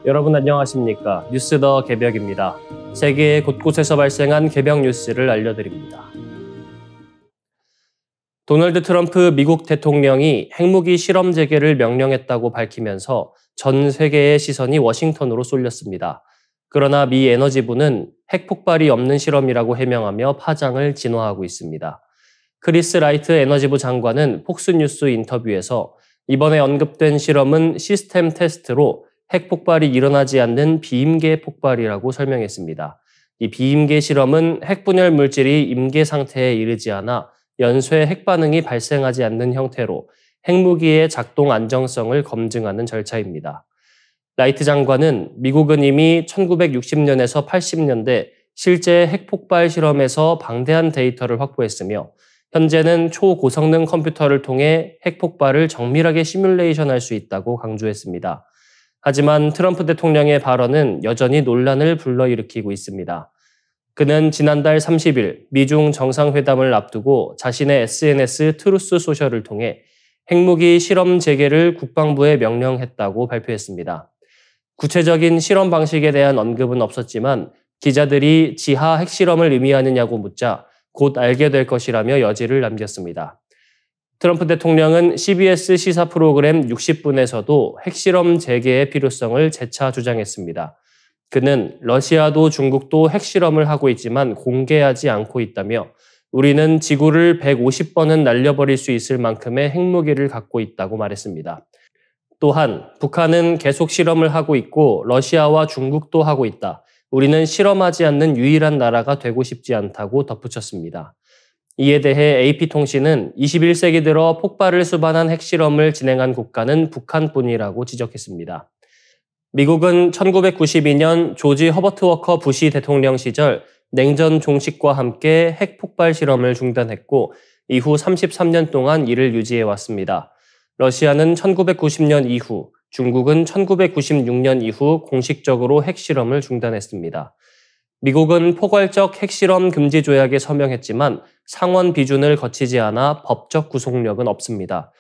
여러분 안녕하십니까? 뉴스 더 개벽입니다. 세계 곳곳에서 발생한 개벽 뉴스를 알려드립니다. 도널드 트럼프 미국 대통령이 핵무기 실험 재개를 명령했다고 밝히면서 전 세계의 시선이 워싱턴으로 쏠렸습니다. 그러나 미 에너지부는 핵폭발이 없는 실험이라고 해명하며 파장을 진화하고 있습니다. 크리스 라이트 에너지부 장관은 폭스뉴스 인터뷰에서 이번에 언급된 실험은 시스템 테스트로 핵폭발이 일어나지 않는 비임계 폭발이라고 설명했습니다. 이 비임계 실험은 핵분열 물질이 임계 상태에 이르지 않아 연쇄 핵반응이 발생하지 않는 형태로 핵무기의 작동 안정성을 검증하는 절차입니다. 라이트 장관은 미국은 이미 1960년에서 80년대 실제 핵폭발 실험에서 방대한 데이터를 확보했으며 현재는 초고성능 컴퓨터를 통해 핵폭발을 정밀하게 시뮬레이션할 수 있다고 강조했습니다. 하지만 트럼프 대통령의 발언은 여전히 논란을 불러일으키고 있습니다. 그는 지난달 30일 미중 정상회담을 앞두고 자신의 SNS 트루스 소셜을 통해 핵무기 실험 재개를 국방부에 명령했다고 발표했습니다. 구체적인 실험 방식에 대한 언급은 없었지만 기자들이 지하 핵실험을 의미하느냐고 묻자 곧 알게 될 것이라며 여지를 남겼습니다. 트럼프 대통령은 CBS 시사 프로그램 60분에서도 핵실험 재개의 필요성을 재차 주장했습니다. 그는 러시아도 중국도 핵실험을 하고 있지만 공개하지 않고 있다며 우리는 지구를 150번은 날려버릴 수 있을 만큼의 핵무기를 갖고 있다고 말했습니다. 또한 북한은 계속 실험을 하고 있고 러시아와 중국도 하고 있다. 우리는 실험하지 않는 유일한 나라가 되고 싶지 않다고 덧붙였습니다. 이에 대해 AP통신은 21세기 들어 폭발을 수반한 핵실험을 진행한 국가는 북한뿐이라고 지적했습니다. 미국은 1992년 조지 허버트 워커 부시 대통령 시절 냉전 종식과 함께 핵폭발 실험을 중단했고 이후 33년 동안 이를 유지해왔습니다. 러시아는 1990년 이후, 중국은 1996년 이후 공식적으로 핵실험을 중단했습니다. 미국은 포괄적 핵실험 금지 조약에 서명했지만 상원 비준을 거치지 않아 법적 구속력은 없습니다.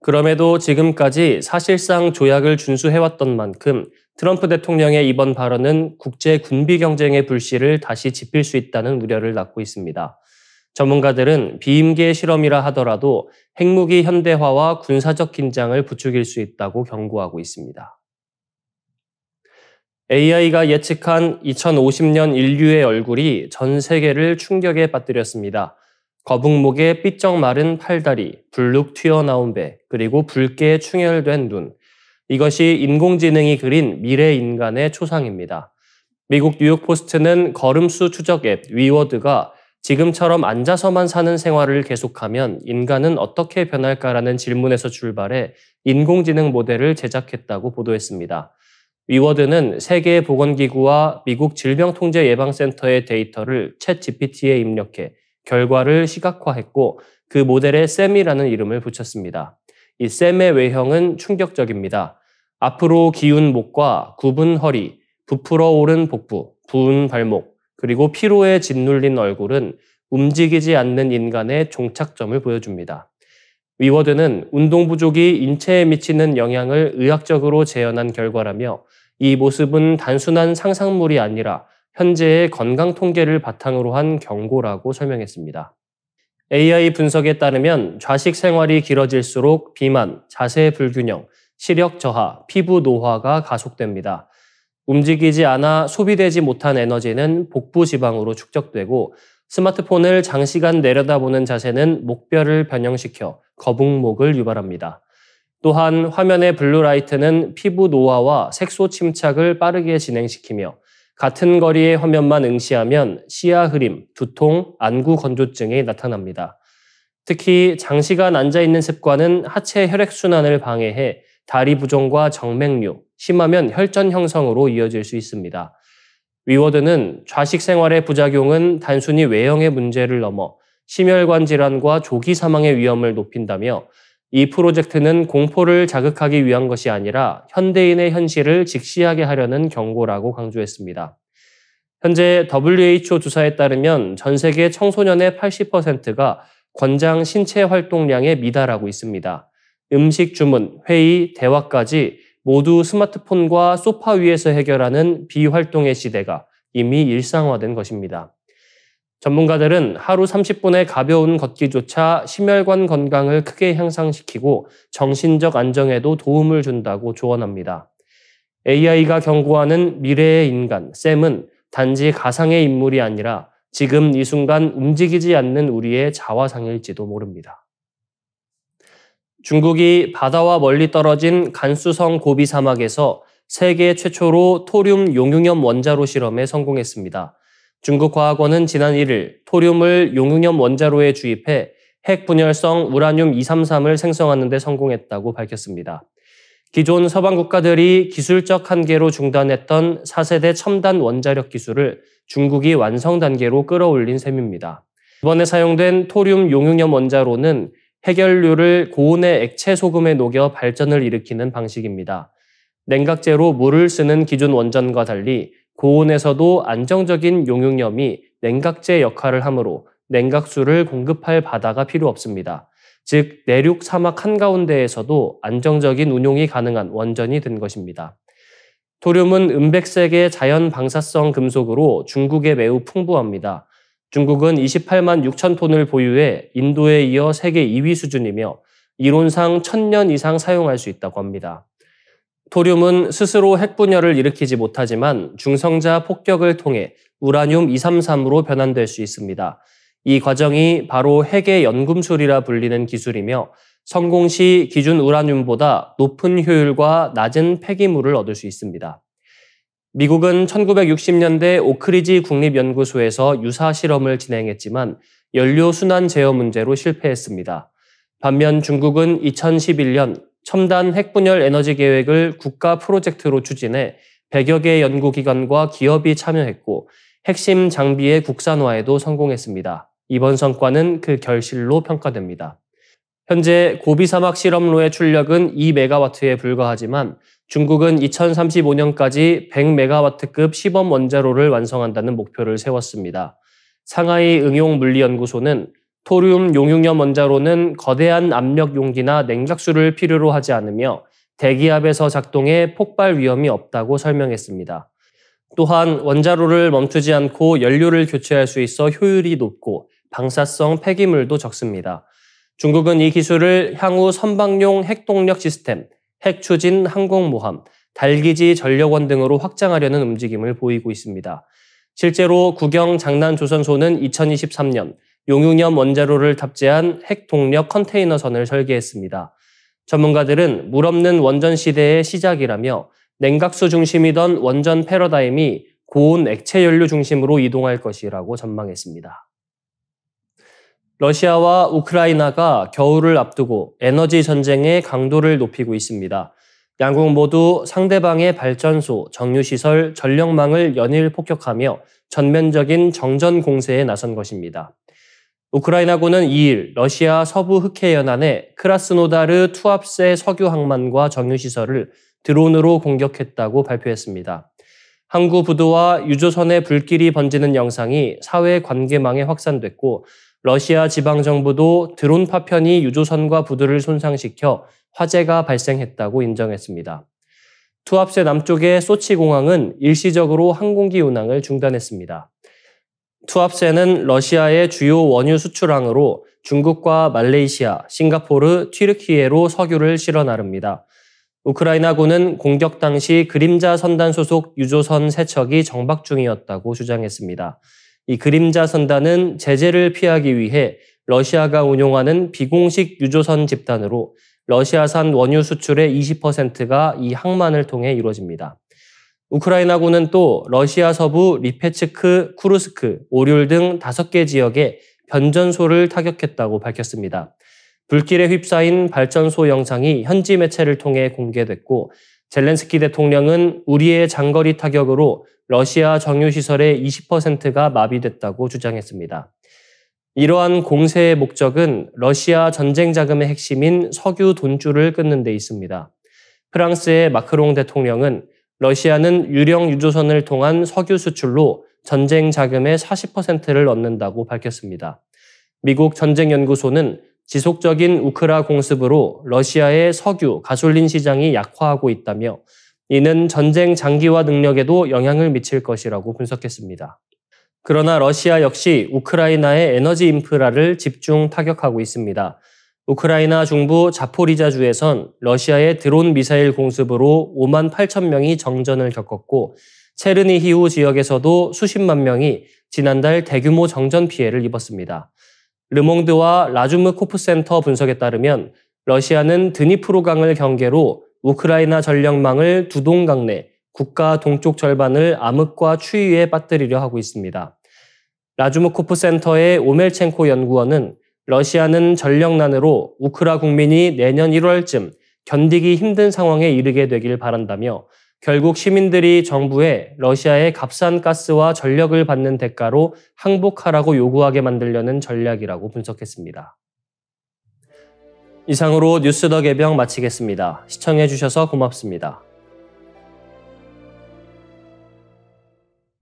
그럼에도 지금까지 사실상 조약을 준수해왔던 만큼 트럼프 대통령의 이번 발언은 국제 군비 경쟁의 불씨를 다시 지필 수 있다는 우려를 낳고 있습니다. 전문가들은 비임계 실험이라 하더라도 핵무기 현대화와 군사적 긴장을 부추길 수 있다고 경고하고 있습니다. AI가 예측한 2050년 인류의 얼굴이 전 세계를 충격에 빠뜨렸습니다. 거북목에 삐쩍 마른 팔다리, 불룩 튀어나온 배, 그리고 붉게 충혈된 눈. 이것이 인공지능이 그린 미래 인간의 초상입니다. 미국 뉴욕포스트는 걸음수 추적 앱 위워드가 지금처럼 앉아서만 사는 생활을 계속하면 인간은 어떻게 변할까라는 질문에서 출발해 인공지능 모델을 제작했다고 보도했습니다. 위워드는 세계보건기구와 미국 질병통제예방센터의 데이터를 챗GPT에 입력해 결과를 시각화했고 그 모델에 샘이라는 이름을 붙였습니다. 이 샘의 외형은 충격적입니다. 앞으로 기운 목과 굽은 허리, 부풀어 오른 복부, 부은 발목, 그리고 피로에 짓눌린 얼굴은 움직이지 않는 인간의 종착점을 보여줍니다. 위워드는 운동 부족이 인체에 미치는 영향을 의학적으로 재현한 결과라며 이 모습은 단순한 상상물이 아니라 현재의 건강 통계를 바탕으로 한 경고라고 설명했습니다. AI 분석에 따르면 좌식 생활이 길어질수록 비만, 자세 불균형, 시력 저하, 피부 노화가 가속됩니다. 움직이지 않아 소비되지 못한 에너지는 복부 지방으로 축적되고 스마트폰을 장시간 내려다보는 자세는 목뼈를 변형시켜 거북목을 유발합니다. 또한 화면의 블루라이트는 피부 노화와 색소 침착을 빠르게 진행시키며 같은 거리의 화면만 응시하면 시야 흐림, 두통, 안구 건조증이 나타납니다. 특히 장시간 앉아있는 습관은 하체 혈액순환을 방해해 다리 부종과 정맥류, 심하면 혈전 형성으로 이어질 수 있습니다. 위워드는 좌식 생활의 부작용은 단순히 외형의 문제를 넘어 심혈관 질환과 조기 사망의 위험을 높인다며 이 프로젝트는 공포를 자극하기 위한 것이 아니라 현대인의 현실을 직시하게 하려는 경고라고 강조했습니다. 현재 WHO 조사에 따르면 전 세계 청소년의 80%가 권장 신체 활동량에 미달하고 있습니다. 음식 주문, 회의, 대화까지 모두 스마트폰과 소파 위에서 해결하는 비활동의 시대가 이미 일상화된 것입니다. 전문가들은 하루 30분의 가벼운 걷기조차 심혈관 건강을 크게 향상시키고 정신적 안정에도 도움을 준다고 조언합니다. AI가 경고하는 미래의 인간, 샘은 단지 가상의 인물이 아니라 지금 이 순간 움직이지 않는 우리의 자화상일지도 모릅니다. 중국이 바다와 멀리 떨어진 간수성 고비 사막에서 세계 최초로 토륨 용융염 원자로 실험에 성공했습니다. 중국 과학원은 지난 1일 토륨을 용융염 원자로에 주입해 핵 분열성 우라늄 233을 생성하는 데 성공했다고 밝혔습니다. 기존 서방 국가들이 기술적 한계로 중단했던 4세대 첨단 원자력 기술을 중국이 완성 단계로 끌어올린 셈입니다. 이번에 사용된 토륨 용융염 원자로는 해결류를 고온의 액체 소금에 녹여 발전을 일으키는 방식입니다. 냉각제로 물을 쓰는 기존 원전과 달리 고온에서도 안정적인 용융염이 냉각제 역할을 하므로 냉각수를 공급할 바다가 필요 없습니다. 즉 내륙 사막 한가운데에서도 안정적인 운용이 가능한 원전이 된 것입니다. 토륨은 은백색의 자연 방사성 금속으로 중국에 매우 풍부합니다. 중국은 28만 6천 톤을 보유해 인도에 이어 세계 2위 수준이며 이론상 1000년 이상 사용할 수 있다고 합니다. 토륨은 스스로 핵분열을 일으키지 못하지만 중성자 폭격을 통해 우라늄 233으로 변환될 수 있습니다. 이 과정이 바로 핵의 연금술이라 불리는 기술이며 성공 시 기준 우라늄보다 높은 효율과 낮은 폐기물을 얻을 수 있습니다. 미국은 1960년대 오크리지 국립연구소에서 유사 실험을 진행했지만 연료 순환 제어 문제로 실패했습니다. 반면 중국은 2011년 첨단 핵분열 에너지 계획을 국가 프로젝트로 추진해 100여 개 연구기관과 기업이 참여했고 핵심 장비의 국산화에도 성공했습니다. 이번 성과는 그 결실로 평가됩니다. 현재 고비사막 실험로의 출력은 2메가와트에 불과하지만 중국은 2035년까지 100메가와트급 시범 원자로를 완성한다는 목표를 세웠습니다. 상하이 응용물리연구소는 토륨 용융염 원자로는 거대한 압력 용기나 냉각수를 필요로 하지 않으며 대기압에서 작동해 폭발 위험이 없다고 설명했습니다. 또한 원자로를 멈추지 않고 연료를 교체할 수 있어 효율이 높고 방사성 폐기물도 적습니다. 중국은 이 기술을 향후 선박용 핵동력 시스템, 핵추진 항공모함, 달기지 전력원 등으로 확장하려는 움직임을 보이고 있습니다. 실제로 국영장난조선소는 2023년 용융염 원자로를 탑재한 핵동력 컨테이너선을 설계했습니다. 전문가들은 물 없는 원전 시대의 시작이라며 냉각수 중심이던 원전 패러다임이 고온 액체 연료 중심으로 이동할 것이라고 전망했습니다. 러시아와 우크라이나가 겨울을 앞두고 에너지 전쟁의 강도를 높이고 있습니다. 양국 모두 상대방의 발전소, 정유시설, 전력망을 연일 폭격하며 전면적인 정전 공세에 나선 것입니다. 우크라이나군은 2일 러시아 서부 흑해 연안의 크라스노다르 투합세 석유 항만과 정유시설을 드론으로 공격했다고 발표했습니다. 항구 부두와 유조선의 불길이 번지는 영상이 사회 관계망에 확산됐고 러시아 지방정부도 드론 파편이 유조선과 부두를 손상시켜 화재가 발생했다고 인정했습니다. 투합세 남쪽의 소치공항은 일시적으로 항공기 운항을 중단했습니다. 투합세는 러시아의 주요 원유 수출항으로 중국과 말레이시아, 싱가포르, 튀르키예로 석유를 실어 나릅니다. 우크라이나군은 공격 당시 그림자 선단 소속 유조선 3척이 정박 중이었다고 주장했습니다. 이 그림자 선단은 제재를 피하기 위해 러시아가 운용하는 비공식 유조선 집단으로 러시아산 원유 수출의 20%가 이 항만을 통해 이루어집니다. 우크라이나군은 또 러시아 서부 리페츠크, 쿠르스크, 오듈 등 5개 지역에 변전소를 타격했다고 밝혔습니다. 불길에 휩싸인 발전소 영상이 현지 매체를 통해 공개됐고 젤렌스키 대통령은 우리의 장거리 타격으로 러시아 정유시설의 20%가 마비됐다고 주장했습니다. 이러한 공세의 목적은 러시아 전쟁 자금의 핵심인 석유 돈줄을 끊는 데 있습니다. 프랑스의 마크롱 대통령은 러시아는 유령 유조선을 통한 석유 수출로 전쟁 자금의 40%를 얻는다고 밝혔습니다. 미국 전쟁연구소는 지속적인 우크라 공습으로 러시아의 석유, 가솔린 시장이 약화하고 있다며 이는 전쟁 장기화 능력에도 영향을 미칠 것이라고 분석했습니다. 그러나 러시아 역시 우크라이나의 에너지 인프라를 집중 타격하고 있습니다. 우크라이나 중부 자포리자주에선 러시아의 드론 미사일 공습으로 5만 8천 명이 정전을 겪었고 체르니히우 지역에서도 수십만 명이 지난달 대규모 정전 피해를 입었습니다. 르몽드와 라주무코프 센터 분석에 따르면 러시아는 드니프로강을 경계로 우크라이나 전력망을 두 동강 내 국가 동쪽 절반을 암흑과 추위에 빠뜨리려 하고 있습니다. 라주무코프 센터의 오멜첸코 연구원은 러시아는 전력난으로 우크라 국민이 내년 1월쯤 견디기 힘든 상황에 이르게 되길 바란다며 결국 시민들이 정부에 러시아의 값싼 가스와 전력을 받는 대가로 항복하라고 요구하게 만들려는 전략이라고 분석했습니다. 이상으로 뉴스 더 개병 마치겠습니다. 시청해주셔서 고맙습니다.